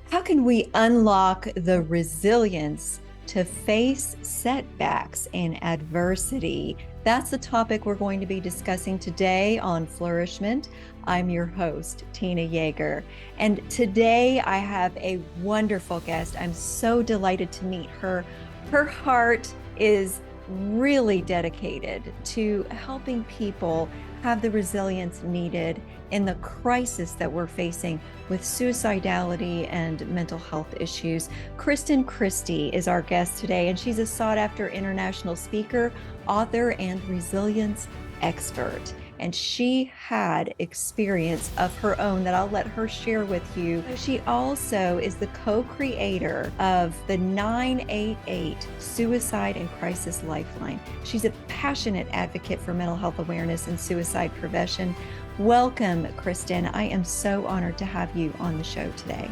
How can we unlock the resilience to face setbacks and adversity? That's the topic we're going to be discussing today on Flourish-Meant. I'm your host, Tina Yeager. And today I have a wonderful guest. I'm so delighted to meet her. Her heart is really dedicated to helping people have the resilience needed in the crisis that we're facing with suicidality and mental health issues. Kristen Christy is our guest today, and she's a sought-after international speaker, author, and resilience expert. And she had experience of her own that I'll let her share with you. She also is the co-creator of the 988 Suicide and Crisis Lifeline. She's a passionate advocate for mental health awareness and suicide prevention. Welcome, Kristen. I am so honored to have you on the show today.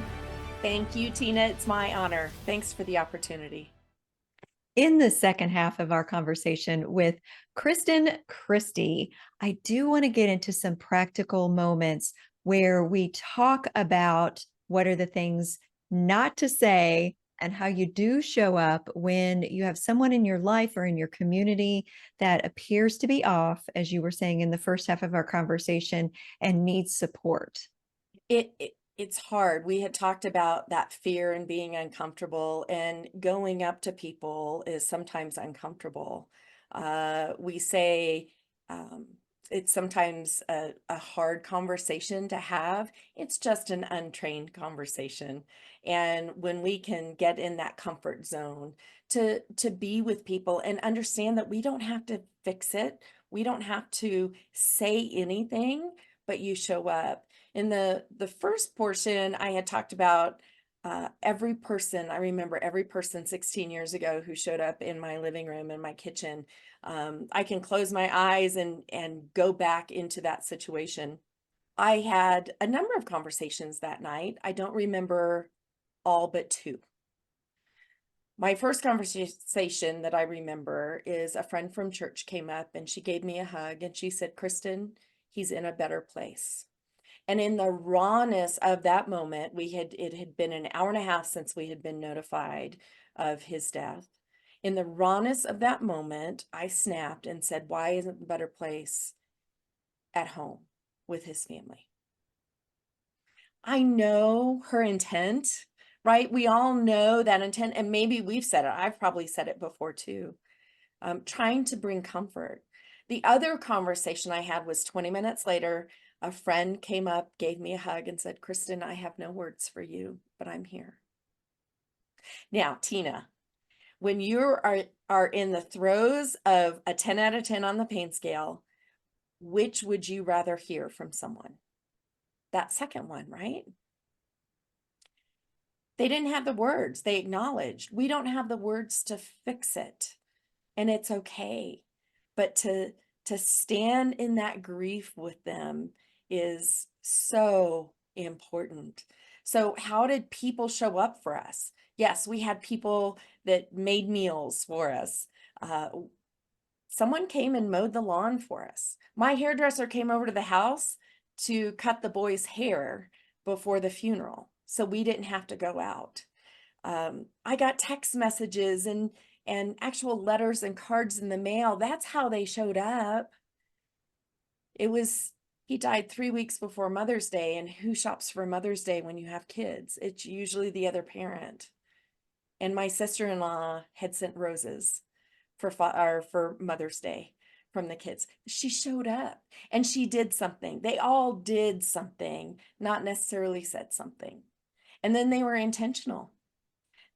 Thank you, Tina. It's my honor. Thanks for the opportunity. In the second half of our conversation with Kristen Christy, I do want to get into some practical moments where we talk about what are the things not to say and how you do show up when you have someone in your life or in your community that appears to be off, as you were saying in the first half of our conversation, and needs support. It's hard. We had talked about that fear and being uncomfortable, and going up to people is sometimes uncomfortable. We say it's sometimes a hard conversation to have. It's just an untrained conversation. And when we can get in that comfort zone to be with people and understand that we don't have to fix it, we don't have to say anything, but you show up. In the first portion, I had talked about every person. I remember every person 16 years ago who showed up in my living room, in my kitchen. I can close my eyes and go back into that situation. I had a number of conversations that night. I don't remember all but two. My first conversation that I remember is a friend from church came up and she gave me a hug and she said, "Kristen, he's in a better place." And in the rawness of that moment, it had been an hour and a half since we had been notified of his death. In the rawness of that moment, I snapped and said, "Why isn't the better place at home with his family?" I know her intent, right? We all know that intent, and maybe we've said it. I've probably said it before too. Trying to bring comfort. The other conversation I had was 20 minutes later. A friend came up, gave me a hug, and said, "Kristen, I have no words for you, but I'm here." Now, Tina, when you are in the throes of a 10 out of 10 on the pain scale, which would you rather hear from someone? That second one, right? They didn't have the words. They acknowledged. We don't have the words to fix it, and it's okay. But to stand in that grief with them is so important. So how did people show up for us? Yes, we had people that made meals for us. Someone came and mowed the lawn for us. My hairdresser came over to the house to cut the boy's hair before the funeral, so we didn't have to go out. I got text messages and actual letters and cards in the mail. That's how they showed up. He died 3 weeks before Mother's Day, and who shops for Mother's Day when you have kids? It's usually the other parent. And my sister-in-law had sent roses for Mother's Day from the kids. She showed up and she did something. They all did something, not necessarily said something. And then they were intentional.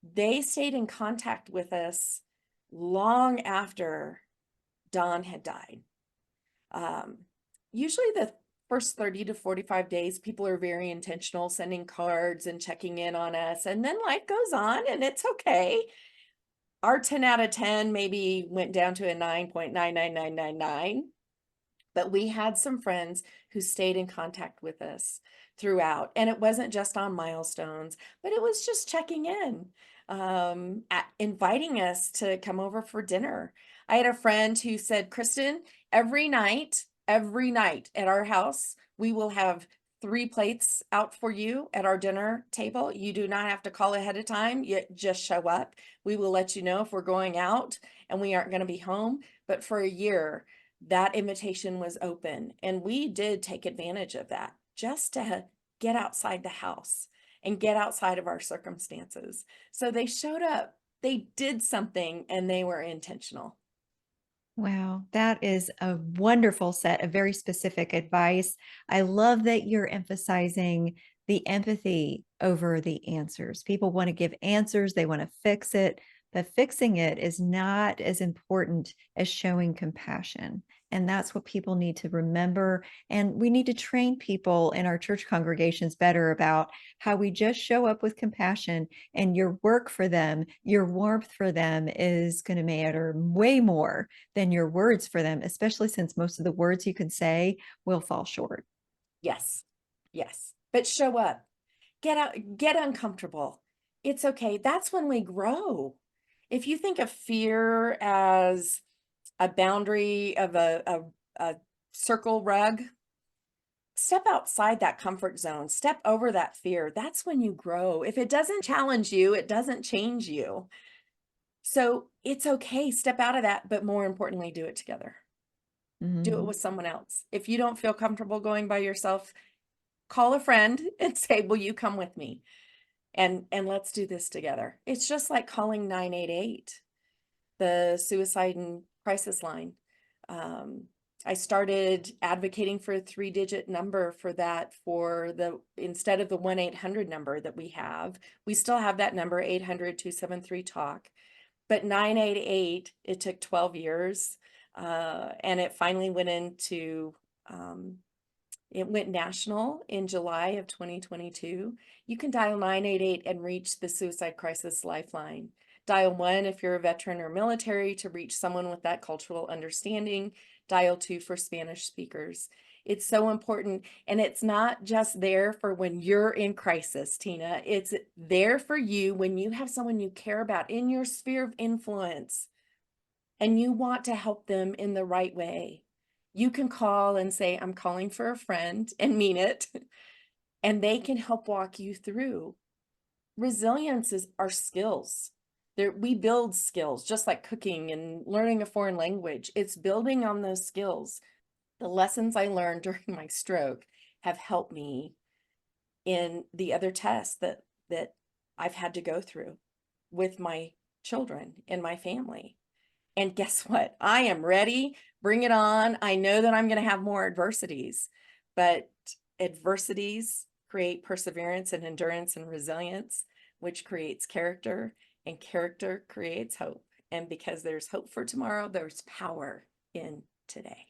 They stayed in contact with us long after Don had died. Usually the first 30 to 45 days, people are very intentional, sending cards and checking in on us. And then life goes on and it's okay. Our 10 out of 10 maybe went down to a 9.99999. But we had some friends who stayed in contact with us throughout. And it wasn't just on milestones, but it was just checking in, inviting us to come over for dinner. I had a friend who said, "Kristen, every night at our house, we will have 3 plates out for you at our dinner table. You do not have to call ahead of time. You just show up. We will let you know if we're going out and we aren't going to be home. But for a year, that invitation was open. And we did take advantage of that just to get outside the house and get outside of our circumstances. So they showed up, they did something, and they were intentional. Wow, that is a wonderful set of very specific advice. I love that you're emphasizing the empathy over the answers. People want to give answers, they want to fix it, but fixing it is not as important as showing compassion. And that's what people need to remember. And we need to train people in our church congregations better about how we just show up with compassion, and your work for them, your warmth for them is going to matter way more than your words for them, especially since most of the words you can say will fall short. Yes, yes. But show up, get out, get uncomfortable. It's okay. That's when we grow. If you think of fear as a boundary of a circle rug, step outside that comfort zone, step over that fear. That's when you grow. If it doesn't challenge you, it doesn't change you. So it's okay. Step out of that, but more importantly, do it together. Do it Mhm. with someone else. If you don't feel comfortable going by yourself, call a friend and say, "Will you come with me? And let's do this together." It's just like calling 988, the suicide and crisis line. Um, I started advocating for a 3-digit number for that, for the instead of the 1-800 number that we have. We still have that number, 800-273-TALK. But 988, it took 12 years, and it finally went into it went national in July of 2022. You can dial 988 and reach the Suicide Crisis Lifeline. Dial 1 if you're a veteran or military to reach someone with that cultural understanding. Dial 2 for Spanish speakers. It's so important. And it's not just there for when you're in crisis, Tina. It's there for you when you have someone you care about in your sphere of influence and you want to help them in the right way. You can call and say, "I'm calling for a friend," and mean it, and they can help walk you through. Resilience is our skills. There, we build skills just like cooking and learning a foreign language. It's building on those skills. The lessons I learned during my stroke have helped me in the other tests that I've had to go through with my children and my family. And guess what? I am ready. Bring it on. I know that I'm going to have more adversities, but adversities create perseverance and endurance and resilience, which creates character, and character creates hope. And because there's hope for tomorrow, there's power in today.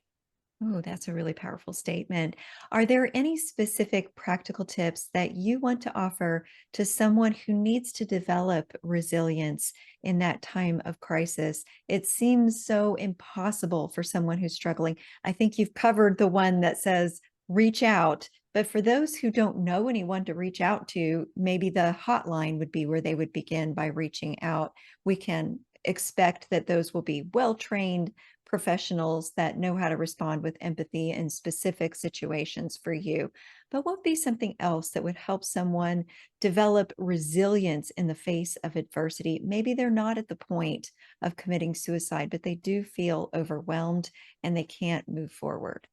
Oh, that's a really powerful statement. Are there any specific practical tips that you want to offer to someone who needs to develop resilience in that time of crisis? It seems so impossible for someone who's struggling. I think you've covered the one that says reach out. But for those who don't know anyone to reach out to, maybe the hotline would be where they would begin by reaching out. We can expect that those will be well trained professionals that know how to respond with empathy in specific situations for you. But what would be something else that would help someone develop resilience in the face of adversity? Maybe they're not at the point of committing suicide, but they do feel overwhelmed and they can't move forward.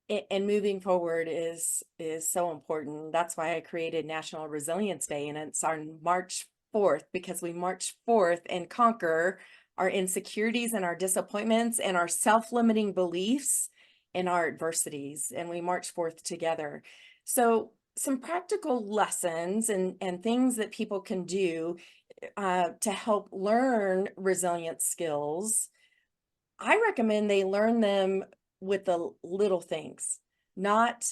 And moving forward is so important. That's why I created National Resilience Day, and it's on March 4th, because we march forth and conquer our insecurities and our disappointments and our self-limiting beliefs and our adversities, and we march forth together. So some practical lessons and things that people can do to help learn resilience skills. I recommend they learn them with the little things, not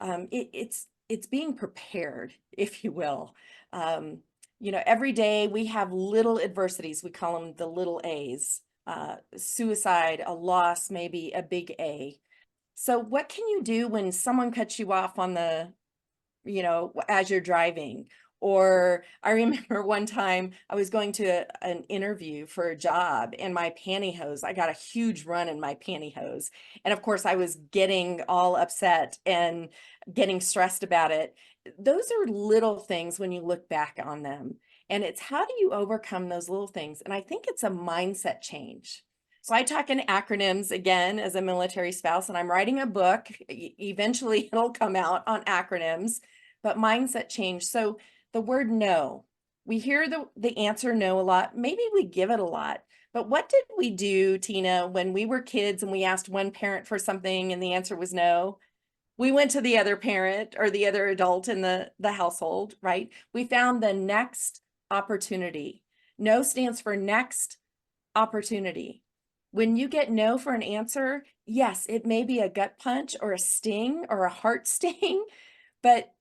it's being prepared, if you will. Every day we have little adversities. We call them the little A's. Suicide, a loss, maybe a big A. So what can you do when someone cuts you off on the, as you're driving, Or I remember one time I was going to an interview for a job and my pantyhose, I got a huge run in my pantyhose. And of course, I was getting all upset and getting stressed about it. Those are little things when you look back on them. And it's how do you overcome those little things? And I think it's a mindset change. So I talk in acronyms again as a military spouse, and I'm writing a book. Eventually, it'll come out on acronyms, but mindset change. So the word no, we hear the answer no a lot. Maybe we give it a lot. But what did we do, Tina, when we were kids and we asked one parent for something and the answer was no? We went to the other parent or the other adult in the household, right? We found the next opportunity. No stands for next opportunity. When you get no for an answer, yes, it may be a gut punch or a sting or a heart sting, but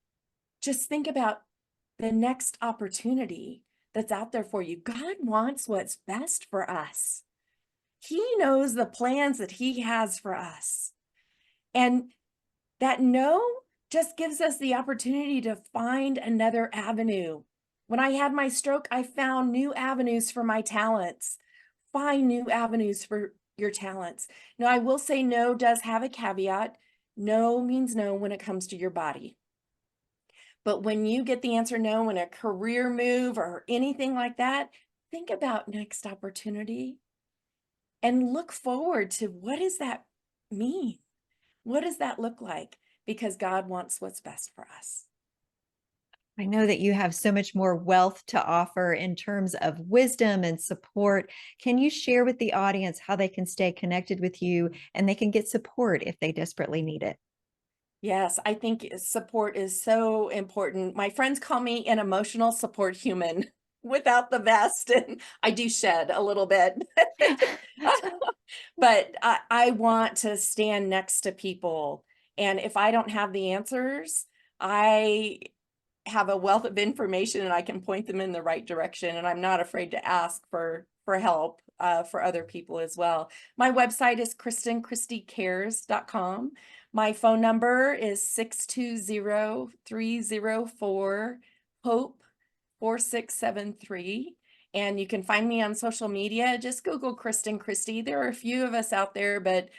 just think about the next opportunity that's out there for you. God wants what's best for us. He knows the plans that He has for us. And that no just gives us the opportunity to find another avenue. When I had my stroke, I found new avenues for my talents. Find new avenues for your talents. Now, I will say no does have a caveat. No means no when it comes to your body. But when you get the answer no in a career move or anything like that, think about next opportunity and look forward to what does that mean? What does that look like? Because God wants what's best for us. I know that you have so much more wealth to offer in terms of wisdom and support. Can you share with the audience how they can stay connected with you and they can get support if they desperately need it? Yes, I think support is so important. My friends call me an emotional support human without the vest, and I do shed a little bit. But I want to stand next to people. And if I don't have the answers, I have a wealth of information and I can point them in the right direction. And I'm not afraid to ask for help for other people as well. My website is KristenChristyCares.com. My phone number is 620-304-HOPE 4673. And you can find me on social media. Just Google Kristen Christy. There are a few of us out there, but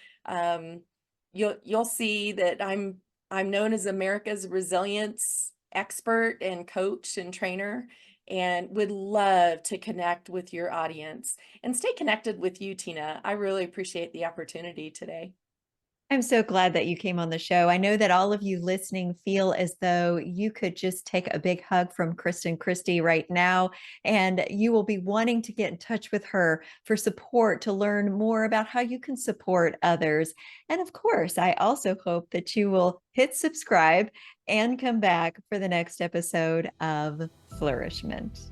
you'll see that I'm known as America's resilience expert and coach and trainer, and would love to connect with your audience and stay connected with you, Tina. I really appreciate the opportunity today. I'm so glad that you came on the show. I know that all of you listening feel as though you could just take a big hug from Kristen Christy right now, and you will be wanting to get in touch with her for support to learn more about how you can support others. And of course, I also hope that you will hit subscribe and come back for the next episode of Flourishment.